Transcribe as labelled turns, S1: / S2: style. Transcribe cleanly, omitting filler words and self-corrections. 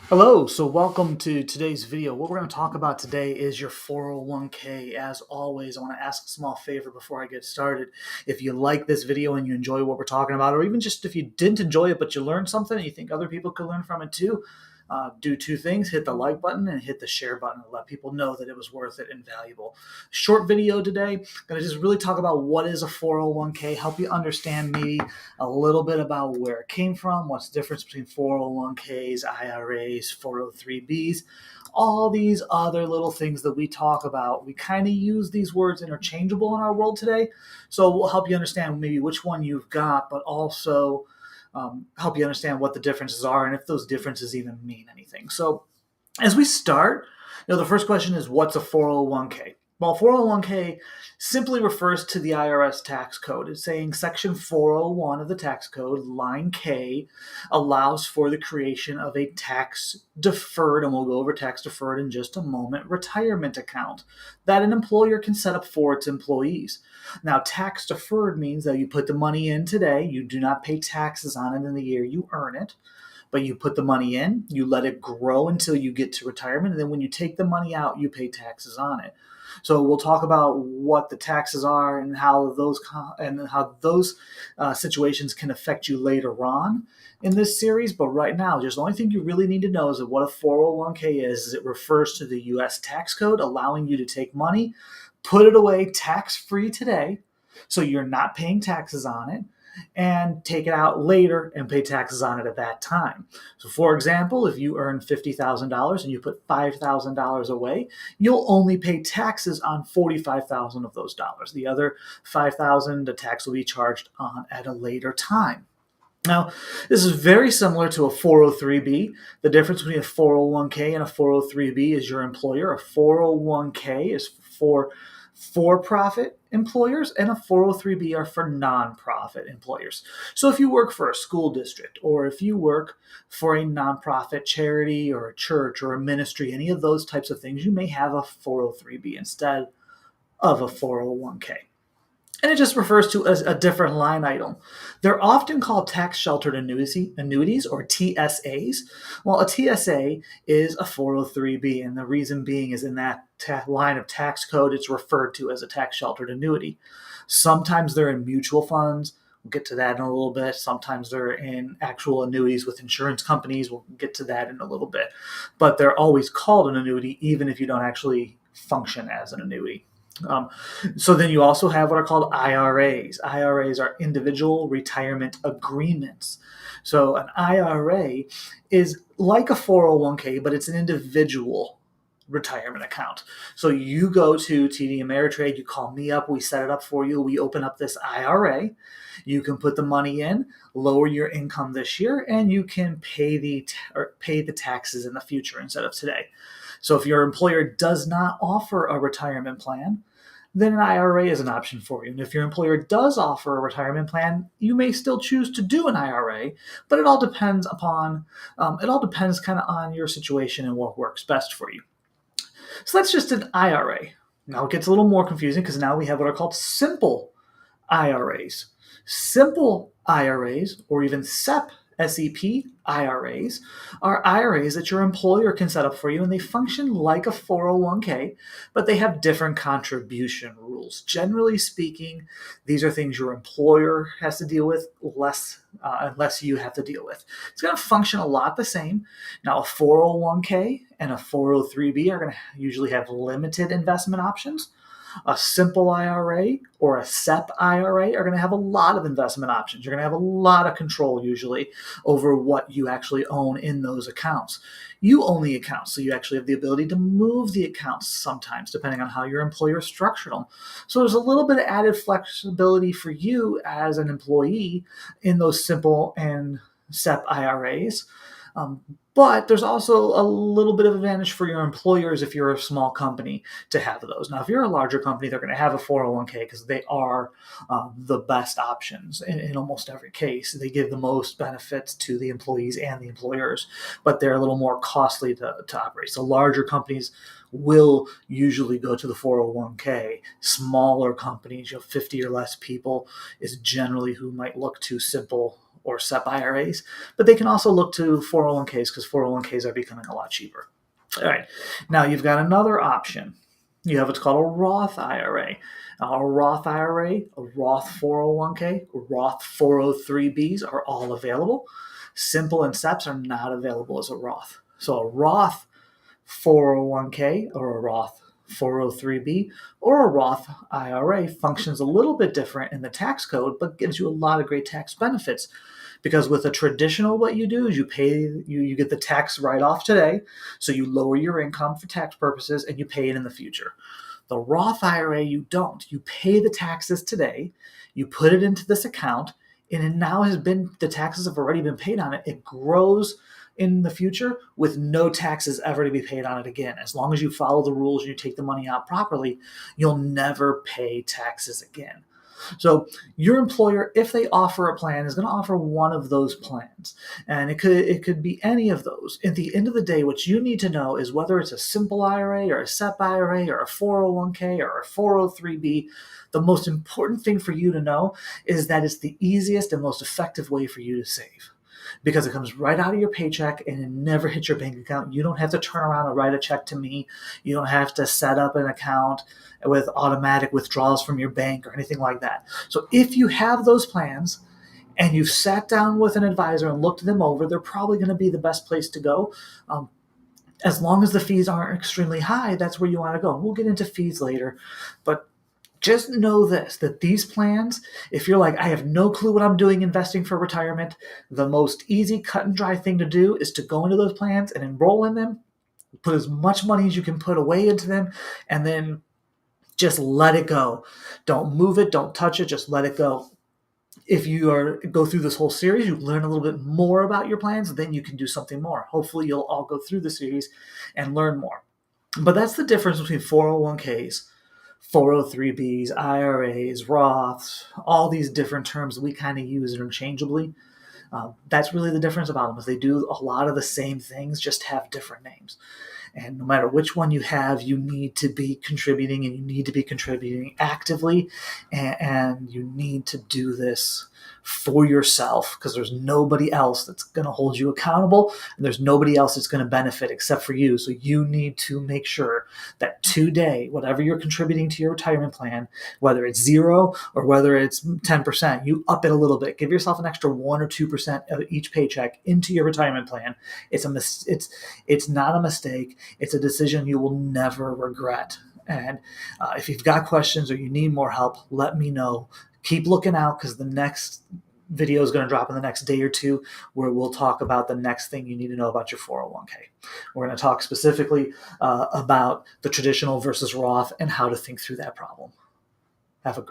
S1: Hello, so welcome to today's video. What we're going to talk about today is your 401k. As always, I want to ask a small favor before I get started. If you like this video and you enjoy what we're talking about, or even just if you didn't enjoy it but you learned something and you think other people could learn from it too, do two things: hit the like button and hit the share button to let people know that it was worth it and valuable. Short video today. Going to just really talk about what is a 401k, help you understand maybe a little bit about where it came from, what's the difference between 401ks, IRAs, 403bs, all these other little things that we talk about. We kind of use these words interchangeable in our world today. So we'll help you understand maybe which one you've got, but also help you understand what the differences are and if those differences even mean anything. So as we start, the first question is, what's a 401k? Well, 401k simply refers to the IRS tax code. It's saying Section 401 of the tax code, line K, allows for the creation of a tax deferred, and we'll go over tax deferred in just a moment, retirement account that an employer can set up for its employees. Now, tax deferred means that you put the money in today, you do not pay taxes on it in the year you earn it. But you put the money in, you let it grow until you get to retirement, and then when you take the money out, you pay taxes on it. So we'll talk about what the taxes are and how those situations can affect you later on in this series. But right now, just the only thing you really need to know is that what a 401k is it refers to the U.S. tax code, allowing you to take money, put it away tax-free today, so you're not paying taxes on it, and take it out later and pay taxes on it at that time. So, for example, if you earn $50,000 and you put $5,000 away, you'll only pay taxes on $45,000 of those dollars. The other $5,000, the tax will be charged on at a later time. Now, this is very similar to a 403b. The difference between a 401k and a 403b is your employer. A 401k is for-profit employers, and a 403b are for nonprofit employers. So if you work for a school district, or if you work for a nonprofit charity or a church or a ministry, any of those types of things, you may have a 403b instead of a 401k. And it just refers to a different line item. They're often called tax sheltered annuities or TSAs. Well, a TSA is a 403b, and the reason being is in that line of tax code, it's referred to as a tax sheltered annuity. Sometimes they're in mutual funds. We'll get to that in a little bit. Sometimes they're in actual annuities with insurance companies. We'll get to that in a little bit. But they're always called an annuity, even if you don't actually function as an annuity. So then you also have what are called IRAs. IRAs are individual retirement agreements. So an IRA is like a 401k, but it's an individual retirement account. So you go to TD Ameritrade, you call me up, we set it up for you, we open up this IRA. You can put the money in, lower your income this year, and you can pay the taxes in the future instead of today. So if your employer does not offer a retirement plan, then an IRA is an option for you. And if your employer does offer a retirement plan, you may still choose to do an IRA, but it all depends kind of on your situation and what works best for you. So that's just an IRA. Now it gets a little more confusing because now we have what are called simple IRAs. Simple IRAs, or even SEP IRAs, are IRAs that your employer can set up for you, and they function like a 401k, but they have different contribution rules. Generally speaking, these are things your employer has to deal with less you have to deal with. It's going to function a lot the same. Now, a 401k and a 403b are going to usually have limited investment options. A simple IRA or a SEP IRA are going to have a lot of investment options. You're going to have a lot of control usually over what you actually own in those accounts. You own the accounts, so you actually have the ability to move the accounts sometimes, depending on how your employer structured them. So there's a little bit of added flexibility for you as an employee in those simple and SEP IRAs. But there's also a little bit of advantage for your employers if you're a small company to have those. Now, if you're a larger company, they're going to have a 401k because they are the best options in almost every case. They give the most benefits to the employees and the employers, but they're a little more costly to operate. So larger companies will usually go to the 401k. Smaller companies, 50 or less people, is generally who might look to simple or SEP IRAs, but they can also look to 401ks because 401ks are becoming a lot cheaper. All right, now you've got another option. You have what's called a Roth IRA. A Roth IRA, a Roth 401k, Roth 403bs are all available. Simple and SEPs are not available as a Roth. So a Roth 401k or a Roth 403b or a Roth IRA functions a little bit different in the tax code, but gives you a lot of great tax benefits. Because with a traditional, what you do is you get the tax write-off today, so you lower your income for tax purposes and you pay it in the future. The Roth IRA, you don't. You pay the taxes today, you put it into this account, and it now the taxes have already been paid on it. It grows in the future with no taxes ever to be paid on it again. As long as you follow the rules and you take the money out properly, you'll never pay taxes again. So your employer, if they offer a plan, is going to offer one of those plans. And it could be any of those. At the end of the day, what you need to know is whether it's a simple IRA or a SEP IRA or a 401k or a 403b, the most important thing for you to know is that it's the easiest and most effective way for you to save. Because it comes right out of your paycheck and it never hits your bank account. You don't have to turn around and write a check to me. You don't have to set up an account with automatic withdrawals from your bank or anything like that. So if you have those plans and you've sat down with an advisor and looked them over, they're probably going to be the best place to go. As long as the fees aren't extremely high, that's where you want to go. We'll get into fees later, but just know this, that these plans, if you're like, I have no clue what I'm doing investing for retirement, the most easy, cut and dry thing to do is to go into those plans and enroll in them, put as much money as you can put away into them, and then just let it go. Don't move it, don't touch it, just let it go. If you go through this whole series, you learn a little bit more about your plans, then you can do something more. Hopefully you'll all go through the series and learn more. But that's the difference between 401ks, 403bs, IRAs, Roths, all these different terms we kind of use interchangeably. That's really the difference about them, is they do a lot of the same things, just have different names. And no matter which one you have, you need to be contributing, and you need to be contributing actively, and you need to do this for yourself, because there's nobody else that's going to hold you accountable, and there's nobody else that's going to benefit except for you. So you need to make sure that today, whatever you're contributing to your retirement plan, whether it's 0 or whether it's 10%, you up it a little bit. Give yourself an extra 1 or 2% of each paycheck into your retirement plan. It's not a mistake. It's a decision you will never regret. And if you've got questions or you need more help, let me know. Keep looking out, because the next video is going to drop in the next day or two, where we'll talk about the next thing you need to know about your 401k. We're going to talk specifically about the traditional versus Roth and how to think through that problem. Have a great